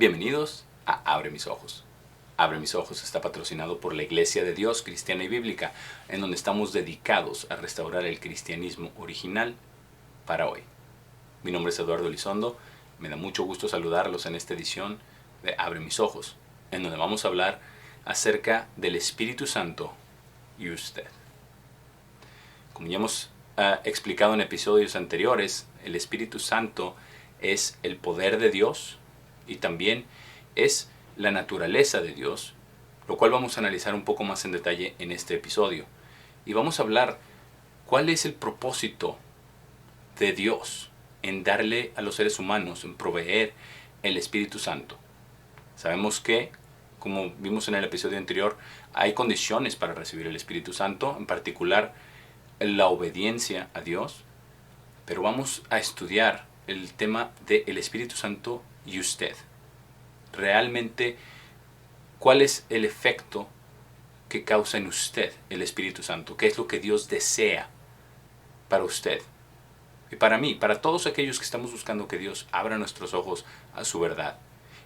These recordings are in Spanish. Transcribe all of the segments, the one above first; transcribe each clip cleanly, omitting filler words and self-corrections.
Bienvenidos a Abre mis ojos. Abre mis ojos está patrocinado por la Iglesia de Dios Cristiana y Bíblica, en donde estamos dedicados a restaurar el cristianismo original para hoy. Mi nombre es Eduardo Elizondo, me da mucho gusto saludarlos en esta edición de Abre mis ojos, en donde vamos a hablar acerca del Espíritu Santo y usted. Como ya hemos explicado en episodios anteriores, el Espíritu Santo es el poder de Dios y también es la naturaleza de Dios, lo cual vamos a analizar un poco más en detalle en este episodio. Y vamos a hablar cuál es el propósito de Dios en darle a los seres humanos, en proveer el Espíritu Santo. Sabemos que, como vimos en el episodio anterior, hay condiciones para recibir el Espíritu Santo, en particular la obediencia a Dios, pero vamos a estudiar el tema del Espíritu Santo y usted. Realmente, ¿cuál es el efecto que causa en usted el Espíritu Santo? ¿Qué es lo que Dios desea para usted? Y para mí, para todos aquellos que estamos buscando que Dios abra nuestros ojos a su verdad.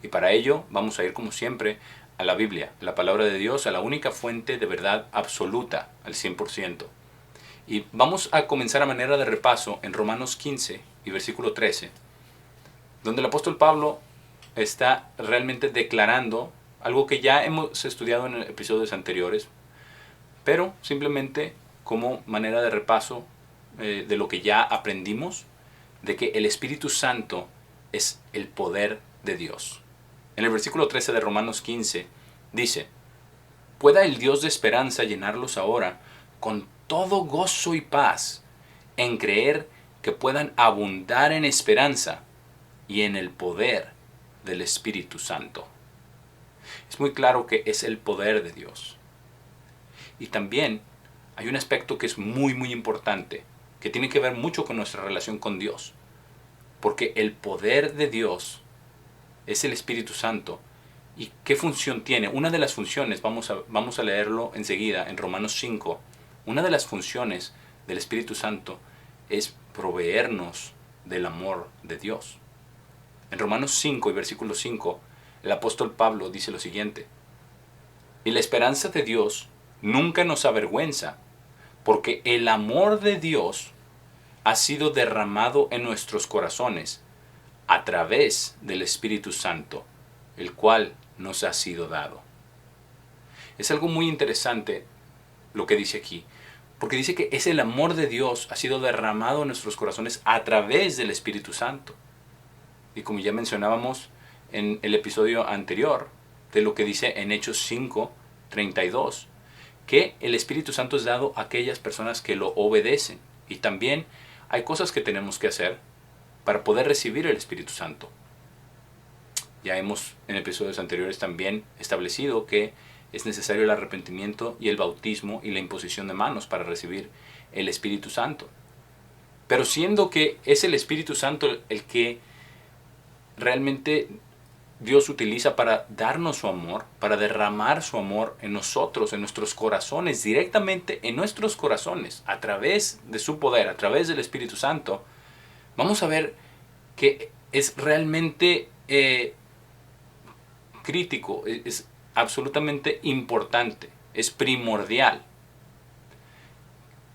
Y para ello vamos a ir como siempre a la Biblia, la palabra de Dios, a la única fuente de verdad absoluta, al 100%. Y vamos a comenzar a manera de repaso en Romanos 15 y versículo 13, donde el apóstol Pablo está realmente declarando algo que ya hemos estudiado en episodios anteriores, pero simplemente como manera de repaso de lo que ya aprendimos, de que el Espíritu Santo es el poder de Dios. En el versículo 13 de Romanos 15 dice: pueda el Dios de esperanza llenarlos ahora con todo gozo y paz en creer que puedan abundar en esperanza y en el poder del Espíritu Santo. Es muy claro que es el poder de Dios. Y también hay un aspecto que es muy importante, que tiene que ver mucho con nuestra relación con Dios. Porque el poder de Dios es el Espíritu Santo. ¿Y qué función tiene? Una de las funciones, vamos a leerlo enseguida en Romanos 5, una de las funciones del Espíritu Santo es proveernos del amor de Dios. En Romanos 5 y versículo 5, el apóstol Pablo dice lo siguiente: y la esperanza de Dios nunca nos avergüenza, porque el amor de Dios ha sido derramado en nuestros corazones a través del Espíritu Santo, el cual nos ha sido dado. Es algo muy interesante lo que dice aquí, porque dice que es el amor de Dios ha sido derramado en nuestros corazones a través del Espíritu Santo. Y como ya mencionábamos en el episodio anterior, de lo que dice en Hechos 5:32, que el Espíritu Santo es dado a aquellas personas que lo obedecen. Y también hay cosas que tenemos que hacer para poder recibir el Espíritu Santo. Ya hemos en episodios anteriores también establecido que es necesario el arrepentimiento y el bautismo y la imposición de manos para recibir el Espíritu Santo. Pero siendo que es el Espíritu Santo el que realmente Dios utiliza para darnos su amor, para derramar su amor en nosotros, en nuestros corazones, directamente en nuestros corazones, a través de su poder, a través del Espíritu Santo, vamos a ver que es realmente crítico, es absolutamente importante, es primordial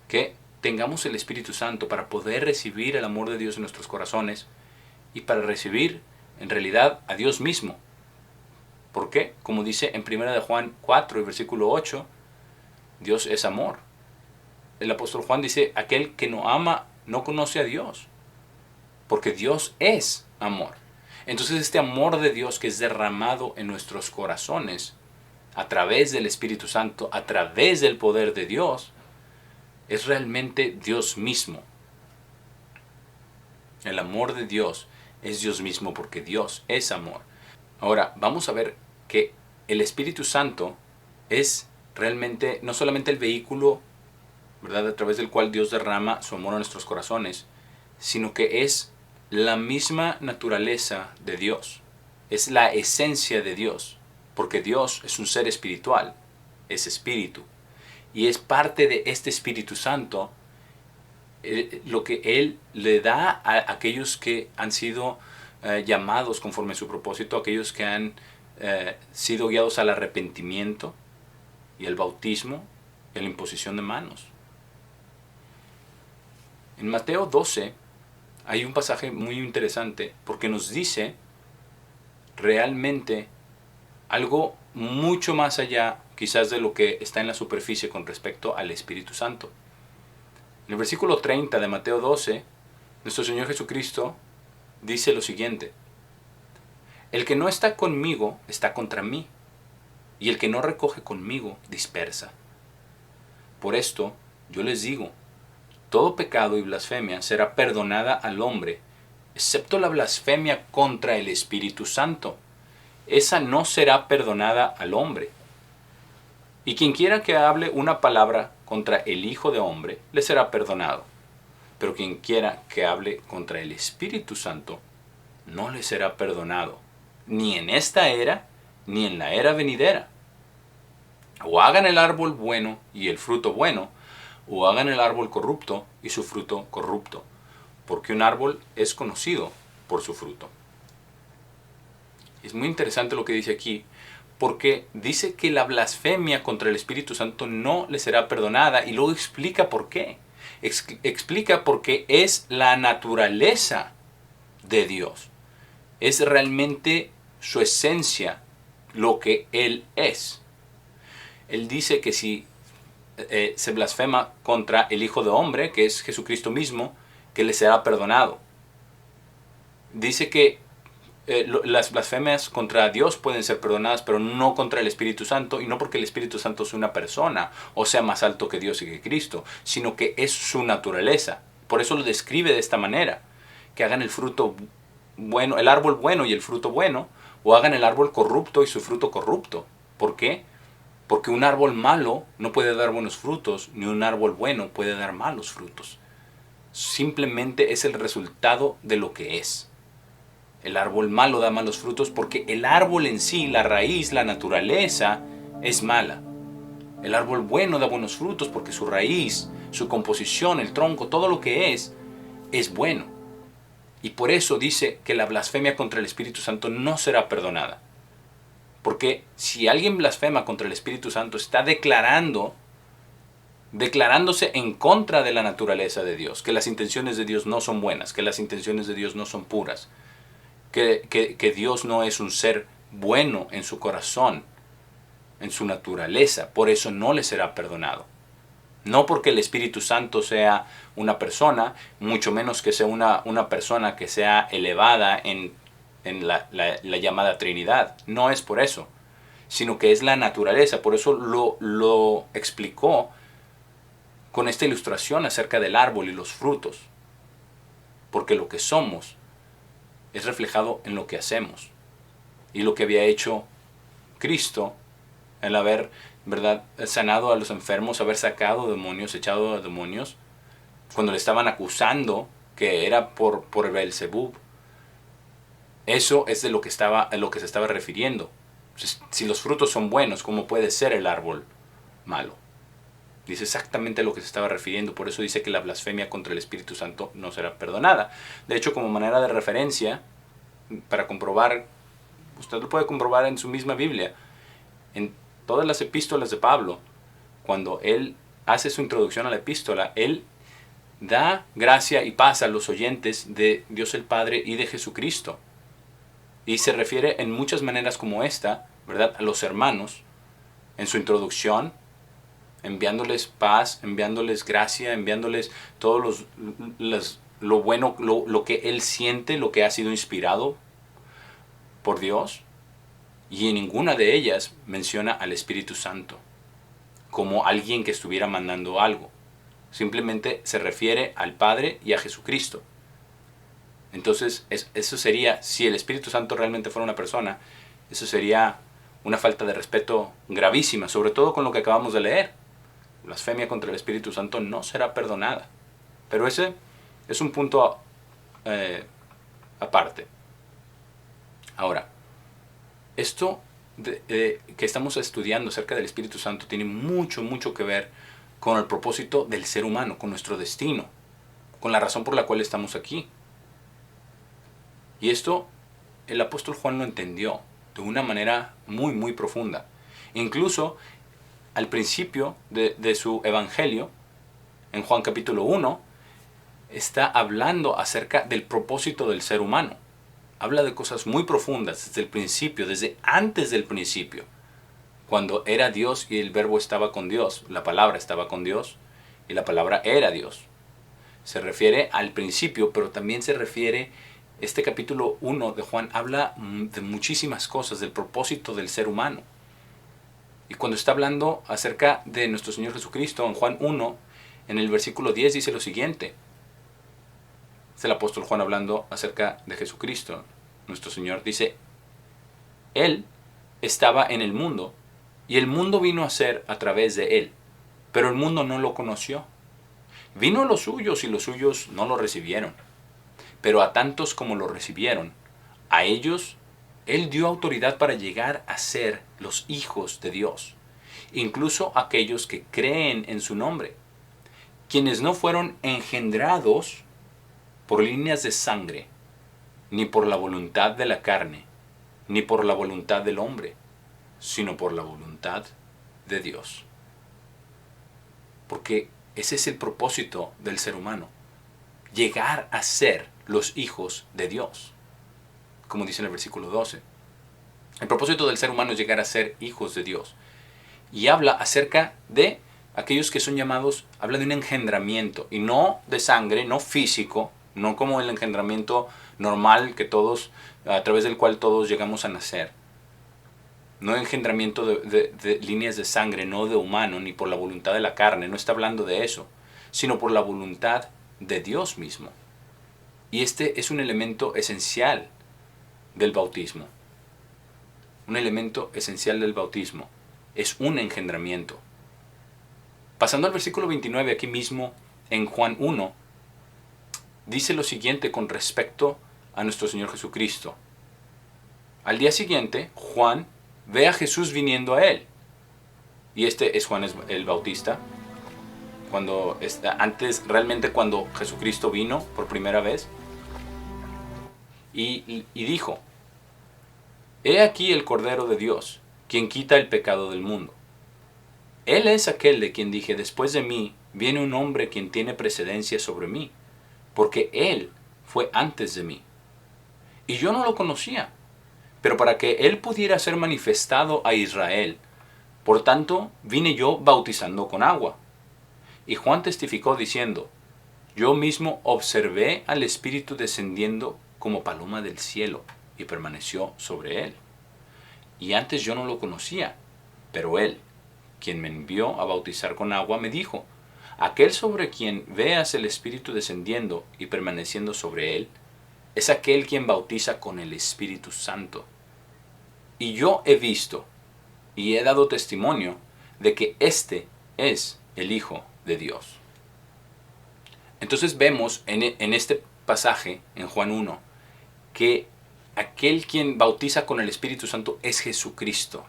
que tengamos el Espíritu Santo para poder recibir el amor de Dios en nuestros corazones y para recibir en realidad a Dios mismo. ¿Por qué? Como dice en 1 de Juan 4 y versículo 8, Dios es amor. El apóstol Juan dice: aquel que no ama no conoce a Dios, porque Dios es amor. Entonces este amor de Dios que es derramado en nuestros corazones a través del Espíritu Santo, a través del poder de Dios, es realmente Dios mismo. El amor de Dios es Dios mismo, porque Dios es amor. Ahora, vamos a ver que el Espíritu Santo es realmente no solamente el vehículo, ¿verdad?, a través del cual Dios derrama su amor a nuestros corazones, sino que es la misma naturaleza de Dios. Es la esencia de Dios, porque Dios es un ser espiritual, es espíritu. Y es parte de este Espíritu Santo lo que Él le da a aquellos que han sido llamados conforme a su propósito, aquellos que han sido guiados al arrepentimiento y al bautismo y a la imposición de manos. En Mateo 12 hay un pasaje muy interesante porque nos dice realmente algo mucho más allá quizás de lo que está en la superficie con respecto al Espíritu Santo. En el versículo 30 de Mateo 12, nuestro Señor Jesucristo dice lo siguiente: el que no está conmigo está contra mí, y el que no recoge conmigo dispersa. Por esto yo les digo, todo pecado y blasfemia será perdonada al hombre, excepto la blasfemia contra el Espíritu Santo. Esa no será perdonada al hombre. Y quien quiera que hable una palabra contra el Hijo de Hombre, le será perdonado. Pero quien quiera que hable contra el Espíritu Santo, no le será perdonado, ni en esta era, ni en la era venidera. O hagan el árbol bueno y el fruto bueno, o hagan el árbol corrupto y su fruto corrupto, porque un árbol es conocido por su fruto. Es muy interesante lo que dice aquí, porque dice que la blasfemia contra el Espíritu Santo no le será perdonada, y luego explica por qué. Explica porque es la naturaleza de Dios. Es realmente su esencia, lo que Él es. Él dice que si se blasfema contra el Hijo de Hombre, que es Jesucristo mismo, que le será perdonado. Dice que las blasfemias contra Dios pueden ser perdonadas, pero no contra el Espíritu Santo, y no porque el Espíritu Santo sea una persona o sea más alto que Dios y que Cristo, sino que es su naturaleza. Por eso lo describe de esta manera: que hagan el fruto bueno, el árbol bueno y el fruto bueno, o hagan el árbol corrupto y su fruto corrupto. ¿Por qué? Porque un árbol malo no puede dar buenos frutos, ni un árbol bueno puede dar malos frutos. Simplemente es el resultado de lo que es. El árbol malo da malos frutos porque el árbol en sí, la raíz, la naturaleza, es mala. El árbol bueno da buenos frutos porque su raíz, su composición, el tronco, todo lo que es bueno. Y por eso dice que la blasfemia contra el Espíritu Santo no será perdonada. Porque si alguien blasfema contra el Espíritu Santo, está declarándose en contra de la naturaleza de Dios, que las intenciones de Dios no son buenas, que las intenciones de Dios no son puras, que Dios no es un ser bueno en su corazón, en su naturaleza. Por eso no le será perdonado. No porque el Espíritu Santo sea una persona, mucho menos que sea una persona que sea elevada en la llamada Trinidad. No es por eso, sino que es la naturaleza. Por eso lo explicó con esta ilustración acerca del árbol y los frutos. Porque lo que somos es reflejado en lo que hacemos. Y lo que había hecho Cristo, el haber, ¿verdad?, sanado a los enfermos, haber sacado demonios, echado a demonios, cuando le estaban acusando que era por Beelzebub. Eso es de lo que a lo que se estaba refiriendo. Si los frutos son buenos, ¿cómo puede ser el árbol malo? Dice exactamente a lo que se estaba refiriendo. Por eso dice que la blasfemia contra el Espíritu Santo no será perdonada. De hecho, como manera de referencia, para comprobar, usted lo puede comprobar en su misma Biblia, en todas las epístolas de Pablo, cuando él hace su introducción a la epístola, él da gracia y paz a los oyentes de Dios el Padre y de Jesucristo. Y se refiere en muchas maneras como esta, ¿verdad?, a los hermanos, en su introducción, enviándoles paz, enviándoles gracia, enviándoles todo lo bueno, lo que él siente, lo que ha sido inspirado por Dios. Y en ninguna de ellas menciona al Espíritu Santo como alguien que estuviera mandando algo. Simplemente se refiere al Padre y a Jesucristo. Entonces, eso sería, si el Espíritu Santo realmente fuera una persona, eso sería una falta de respeto gravísima, sobre todo con lo que acabamos de leer. Blasfemia contra el Espíritu Santo no será perdonada. Pero ese es un punto aparte. Ahora, esto que estamos estudiando acerca del Espíritu Santo tiene mucho, mucho que ver con el propósito del ser humano, con nuestro destino, con la razón por la cual estamos aquí. Y esto el apóstol Juan lo entendió de una manera muy, muy profunda. Incluso al principio de su evangelio, en Juan capítulo 1, está hablando acerca del propósito del ser humano. Habla de cosas muy profundas desde el principio, desde antes del principio. Cuando era Dios y el verbo estaba con Dios, la palabra estaba con Dios y la palabra era Dios. Se refiere al principio, pero también se refiere, este capítulo 1 de Juan habla de muchísimas cosas, del propósito del ser humano. Y cuando está hablando acerca de nuestro Señor Jesucristo, en Juan 1, en el versículo 10 dice lo siguiente. Es el apóstol Juan hablando acerca de Jesucristo. Nuestro Señor dice, Él estaba en el mundo, y el mundo vino a ser a través de Él, pero el mundo no lo conoció. Vino a los suyos y los suyos no lo recibieron. Pero a tantos como lo recibieron, a ellos Él dio autoridad para llegar a ser los hijos de Dios, incluso aquellos que creen en su nombre, quienes no fueron engendrados por líneas de sangre, ni por la voluntad de la carne, ni por la voluntad del hombre, sino por la voluntad de Dios. Porque ese es el propósito del ser humano, llegar a ser los hijos de Dios, como dice en el versículo 12. El propósito del ser humano es llegar a ser hijos de Dios. Y habla acerca de aquellos que son llamados, habla de un engendramiento, y no de sangre, no físico, no como el engendramiento normal que todos, a través del cual todos llegamos a nacer. No engendramiento de líneas de sangre, no de humano, ni por la voluntad de la carne, no está hablando de eso, sino por la voluntad de Dios mismo. Y este es un elemento esencial del bautismo. Un elemento esencial del bautismo es un engendramiento. Pasando al versículo 29, aquí mismo en Juan 1, dice lo siguiente con respecto a nuestro Señor Jesucristo. Al día siguiente, Juan ve a Jesús viniendo a él. Y este es Juan el Bautista. Cuando Jesucristo vino por primera vez. Y dijo, He aquí el Cordero de Dios, quien quita el pecado del mundo. Él es aquel de quien dije, después de mí viene un hombre quien tiene precedencia sobre mí, porque él fue antes de mí. Y yo no lo conocía, pero para que él pudiera ser manifestado a Israel, por tanto vine yo bautizando con agua. Y Juan testificó diciendo, yo mismo observé al Espíritu descendiendo como paloma del cielo, y permaneció sobre él. Y antes yo no lo conocía, pero él, quien me envió a bautizar con agua, me dijo, aquel sobre quien veas el Espíritu descendiendo y permaneciendo sobre él, es aquel quien bautiza con el Espíritu Santo. Y yo he visto y he dado testimonio de que este es el Hijo de Dios. Entonces vemos en este pasaje, en Juan 1, que aquel quien bautiza con el Espíritu Santo es Jesucristo.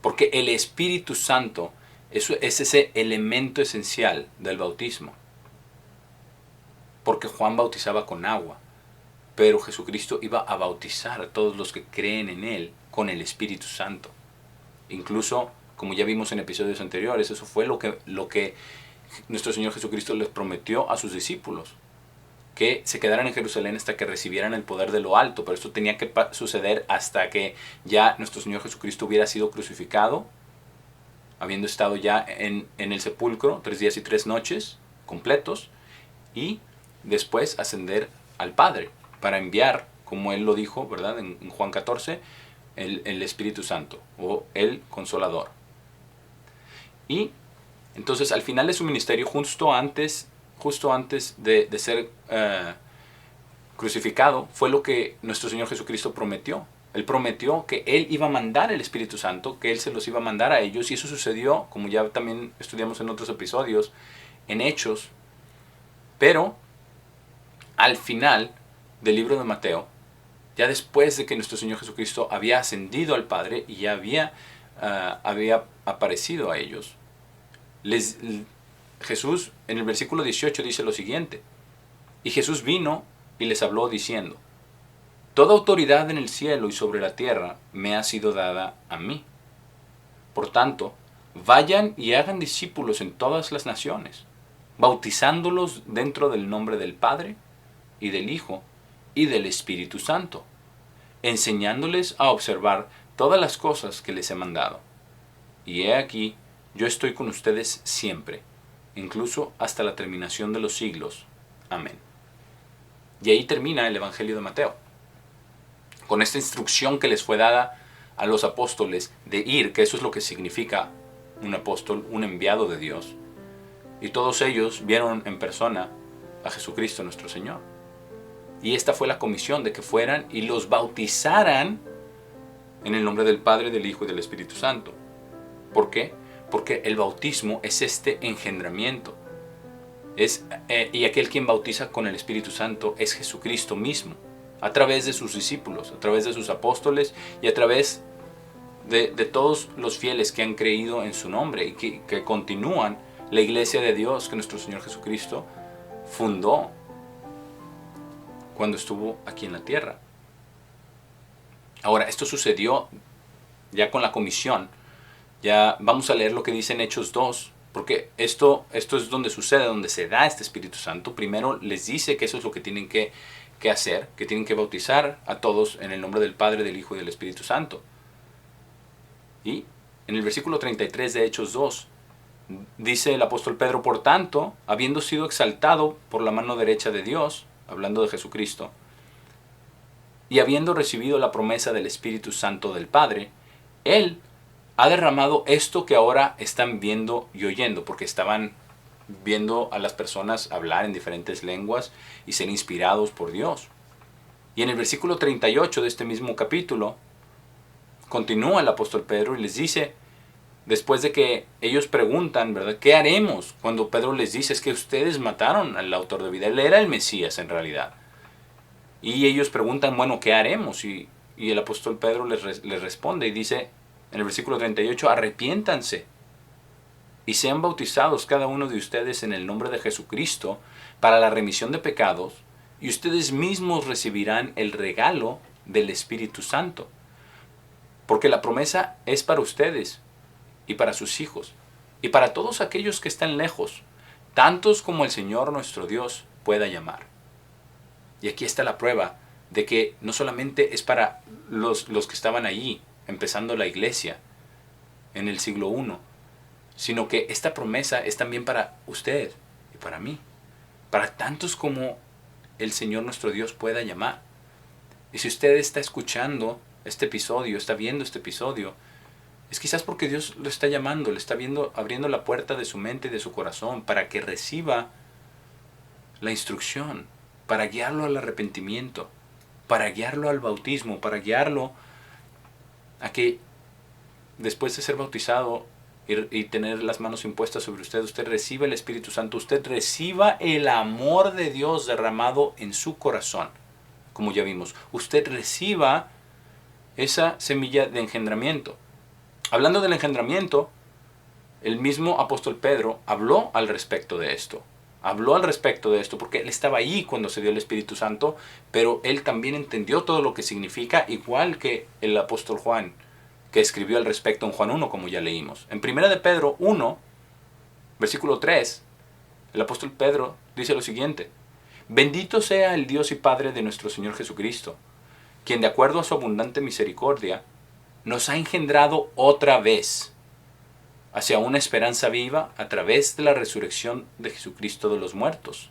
Porque el Espíritu Santo es ese elemento esencial del bautismo. Porque Juan bautizaba con agua, pero Jesucristo iba a bautizar a todos los que creen en Él con el Espíritu Santo. Incluso, como ya vimos en episodios anteriores, eso fue lo que nuestro Señor Jesucristo les prometió a sus discípulos, que se quedaran en Jerusalén hasta que recibieran el poder de lo alto, pero esto tenía que suceder hasta que ya nuestro Señor Jesucristo hubiera sido crucificado, habiendo estado ya en el sepulcro 3 días y 3 noches completos, y después ascender al Padre para enviar, como Él lo dijo, ¿verdad? En Juan 14, el Espíritu Santo o el Consolador. Y entonces al final de su ministerio, justo antes de ser crucificado, fue lo que nuestro Señor Jesucristo prometió. Él prometió que Él iba a mandar el Espíritu Santo, que Él se los iba a mandar a ellos, y eso sucedió, como ya también estudiamos en otros episodios, en Hechos. Pero al final del libro de Mateo, ya después de que nuestro Señor Jesucristo había ascendido al Padre y ya había aparecido a ellos, Jesús en el versículo 18 dice lo siguiente: y Jesús vino y les habló diciendo, Toda autoridad en el cielo y sobre la tierra me ha sido dada a mí. Por tanto, vayan y hagan discípulos en todas las naciones, bautizándolos dentro del nombre del Padre, y del Hijo, y del Espíritu Santo, enseñándoles a observar todas las cosas que les he mandado. Y he aquí, yo estoy con ustedes siempre, incluso hasta la terminación de los siglos. Amén. Y ahí termina el Evangelio de Mateo, con esta instrucción que les fue dada a los apóstoles de ir, que eso es lo que significa un apóstol, un enviado de Dios. Y todos ellos vieron en persona a Jesucristo nuestro Señor. Y esta fue la comisión de que fueran y los bautizaran en el nombre del Padre, del Hijo y del Espíritu Santo. ¿Por qué? Porque el bautismo es este engendramiento. Y aquel quien bautiza con el Espíritu Santo es Jesucristo mismo, a través de sus discípulos, a través de sus apóstoles y a través de todos los fieles que han creído en su nombre y que continúan la iglesia de Dios que nuestro Señor Jesucristo fundó cuando estuvo aquí en la tierra. Ahora, esto sucedió ya con la comisión. Ya vamos a leer lo que dice en Hechos 2, porque esto es donde sucede, donde se da este Espíritu Santo. Primero les dice que eso es lo que tienen que hacer, que tienen que bautizar a todos en el nombre del Padre, del Hijo y del Espíritu Santo. Y en el versículo 33 de Hechos 2, dice el apóstol Pedro: por tanto, habiendo sido exaltado por la mano derecha de Dios, hablando de Jesucristo, y habiendo recibido la promesa del Espíritu Santo del Padre, Él ha derramado esto que ahora están viendo y oyendo, porque estaban viendo a las personas hablar en diferentes lenguas y ser inspirados por Dios. Y en el versículo 38 de este mismo capítulo, continúa el apóstol Pedro y les dice, después de que ellos preguntan, ¿verdad?, ¿qué haremos? Cuando Pedro les dice, es que ustedes mataron al autor de vida, él era el Mesías en realidad. Y ellos preguntan, bueno, ¿qué haremos? Y el apóstol Pedro les responde y dice, en el versículo 38, arrepiéntanse y sean bautizados cada uno de ustedes en el nombre de Jesucristo para la remisión de pecados, y ustedes mismos recibirán el regalo del Espíritu Santo. Porque la promesa es para ustedes y para sus hijos y para todos aquellos que están lejos, tantos como el Señor nuestro Dios pueda llamar. Y aquí está la prueba de que no solamente es para los que estaban allí, empezando la iglesia en el siglo I, sino que esta promesa es también para usted y para mí, para tantos como el Señor nuestro Dios pueda llamar. Y si usted está escuchando este episodio, está viendo este episodio, es quizás porque Dios lo está llamando, le está abriendo la puerta de su mente y de su corazón para que reciba la instrucción, para guiarlo al arrepentimiento, para guiarlo al bautismo, para guiarlo a que después de ser bautizado y tener las manos impuestas sobre usted, usted reciba el Espíritu Santo, usted reciba el amor de Dios derramado en su corazón, como ya vimos. Usted reciba esa semilla de engendramiento. Hablando del engendramiento, el mismo apóstol Pedro habló al respecto de esto. Habló al respecto de esto porque él estaba ahí cuando se dio el Espíritu Santo, pero él también entendió todo lo que significa, igual que el apóstol Juan, que escribió al respecto en Juan 1, como ya leímos. En 1 de Pedro 1, versículo 3, el apóstol Pedro dice lo siguiente: bendito sea el Dios y Padre de nuestro Señor Jesucristo, quien de acuerdo a su abundante misericordia nos ha engendrado otra vez hacia una esperanza viva a través de la resurrección de Jesucristo de los muertos.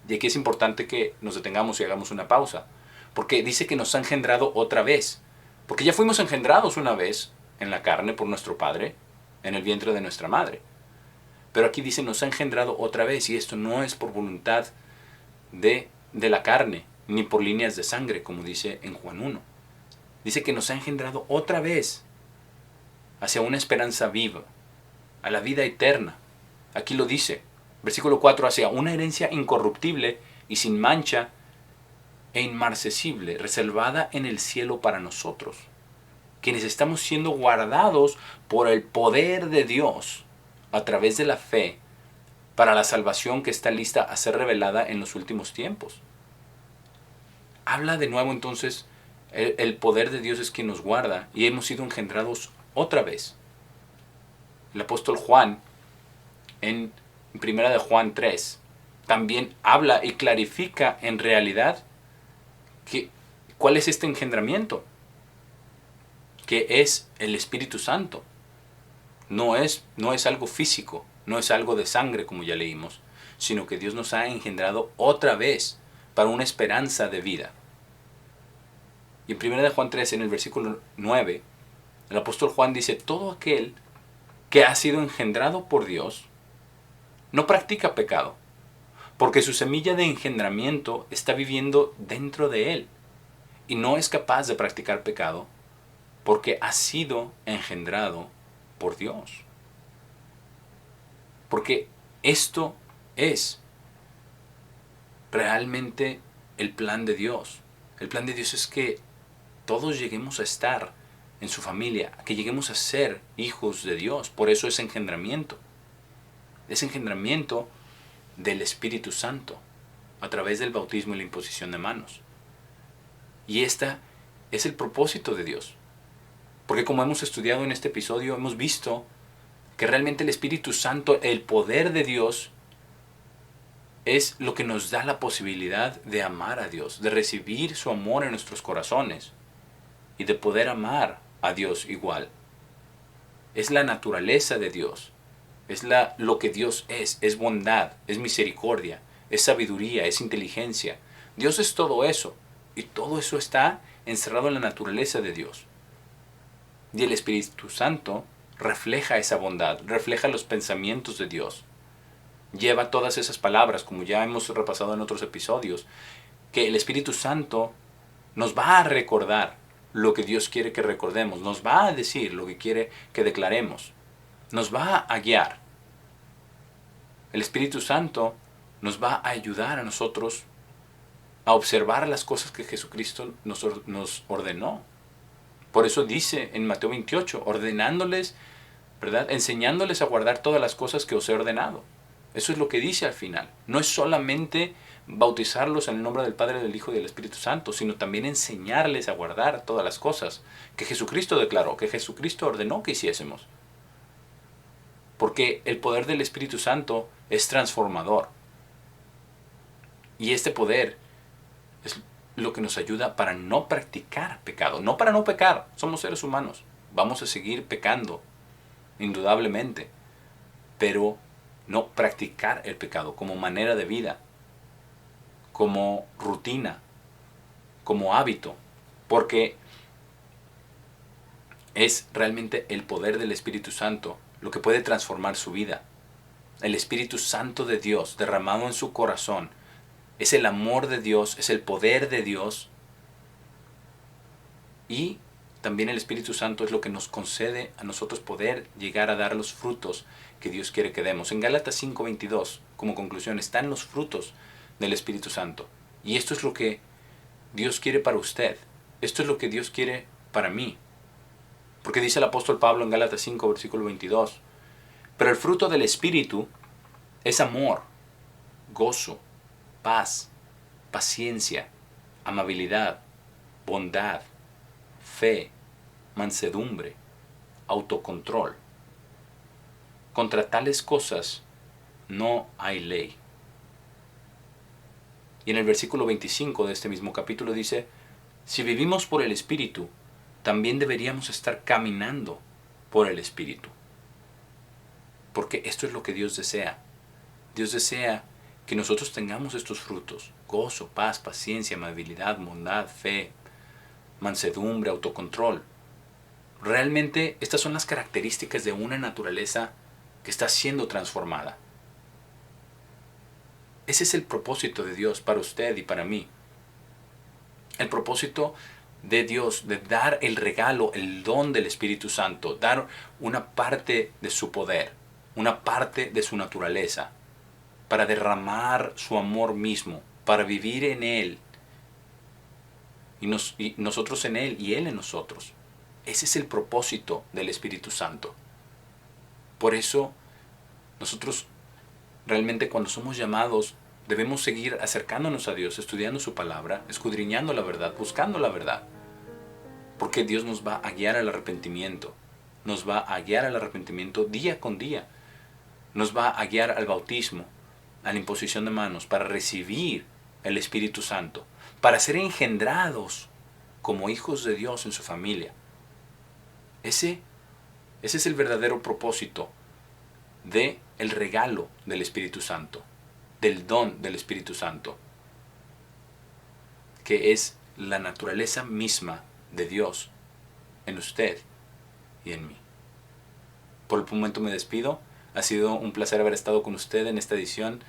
Y aquí es importante que nos detengamos y hagamos una pausa, porque dice que nos ha engendrado otra vez, porque ya fuimos engendrados una vez en la carne por nuestro Padre, en el vientre de nuestra madre. Pero aquí dice nos ha engendrado otra vez, y esto no es por voluntad de la carne, ni por líneas de sangre, como dice en Juan 1. Dice que nos ha engendrado otra vez hacia una esperanza viva, a la vida eterna. Aquí lo dice, versículo 4, hacia una herencia incorruptible y sin mancha e inmarcesible, reservada en el cielo para nosotros, quienes estamos siendo guardados por el poder de Dios a través de la fe para la salvación que está lista a ser revelada en los últimos tiempos. habla de nuevo entonces, el poder de Dios es quien nos guarda y hemos sido engendrados otra vez. El apóstol Juan, en Primera de Juan 3, también habla y clarifica en realidad cuál es este engendramiento, que es el Espíritu Santo. No es algo físico, no es algo de sangre como ya leímos, sino que Dios nos ha engendrado otra vez para una esperanza de vida. Y en 1 de Juan 3, en el versículo 9, el apóstol Juan dice, todo aquel que ha sido engendrado por Dios no practica pecado, porque su semilla de engendramiento está viviendo dentro de él y no es capaz de practicar pecado porque ha sido engendrado por Dios. Porque esto es realmente el plan de Dios. El plan de Dios es que todos lleguemos a estar en su familia, que lleguemos a ser hijos de Dios. Por eso es engendramiento. Es engendramiento del Espíritu Santo a través del bautismo y la imposición de manos. Y este es el propósito de Dios. Porque como hemos estudiado en este episodio, hemos visto que realmente el Espíritu Santo, el poder de Dios, es lo que nos da la posibilidad de amar a Dios, de recibir su amor en nuestros corazones y de poder amar a Dios igual. Es la naturaleza de Dios, es lo que Dios es bondad, es misericordia, es sabiduría, es inteligencia. Dios es todo eso y todo eso está encerrado en la naturaleza de Dios. Y el Espíritu Santo refleja esa bondad, refleja los pensamientos de Dios. Lleva todas esas palabras, como ya hemos repasado en otros episodios, que el Espíritu Santo nos va a recordar lo que Dios quiere que recordemos, nos va a decir lo que quiere que declaremos, nos va a guiar. El Espíritu Santo nos va a ayudar a nosotros a observar las cosas que Jesucristo nos ordenó. Por eso dice en Mateo 28, ordenándoles, ¿verdad? Enseñándoles a guardar todas las cosas que os he ordenado. Eso es lo que dice al final. No es solamente bautizarlos en el nombre del Padre, del Hijo y del Espíritu Santo, sino también enseñarles a guardar todas las cosas que Jesucristo declaró, que Jesucristo ordenó que hiciésemos. Porque el poder del Espíritu Santo es transformador. Y este poder es lo que nos ayuda para no practicar pecado, no para no pecar. Somos seres humanos, vamos a seguir pecando, indudablemente, pero no practicar el pecado como manera de vida, como rutina, como hábito, porque es realmente el poder del Espíritu Santo lo que puede transformar su vida. El Espíritu Santo de Dios derramado en su corazón es el amor de Dios, es el poder de Dios. Y también el Espíritu Santo es lo que nos concede a nosotros poder llegar a dar los frutos que Dios quiere que demos. En Gálatas 5:22, como conclusión, están los frutos del Espíritu Santo. Y esto es lo que Dios quiere para usted. Esto es lo que Dios quiere para mí. Porque dice el apóstol Pablo en Gálatas 5, versículo 22, pero el fruto del Espíritu es amor, gozo, paz, paciencia, amabilidad, bondad, fe, mansedumbre, autocontrol. Contra tales cosas no hay ley. Y en el versículo 25 de este mismo capítulo dice, si vivimos por el Espíritu, también deberíamos estar caminando por el Espíritu. Porque esto es lo que Dios desea. Dios desea que nosotros tengamos estos frutos: gozo, paz, paciencia, amabilidad, bondad, fe, mansedumbre, autocontrol. Realmente estas son las características de una naturaleza que está siendo transformada. Ese es el propósito de Dios para usted y para mí. El propósito de Dios de dar el regalo, el don del Espíritu Santo, dar una parte de su poder, una parte de su naturaleza, para derramar su amor mismo, para vivir en Él, y nosotros en Él y Él en nosotros. Ese es el propósito del Espíritu Santo. Por eso nosotros realmente cuando somos llamados Debemos seguir acercándonos a Dios, estudiando su palabra, escudriñando la verdad, buscando la verdad. Porque Dios nos va a guiar al arrepentimiento. Nos va a guiar al arrepentimiento día con día. Nos va a guiar al bautismo, a la imposición de manos, para recibir el Espíritu Santo, para ser engendrados como hijos de Dios en su familia. Ese es el verdadero propósito del regalo del Espíritu Santo, del don del Espíritu Santo, que es la naturaleza misma de Dios en usted y en mí. Por el momento me despido. Ha sido un placer haber estado con usted en esta edición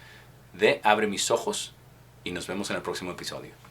de Abre mis ojos y nos vemos en el próximo episodio.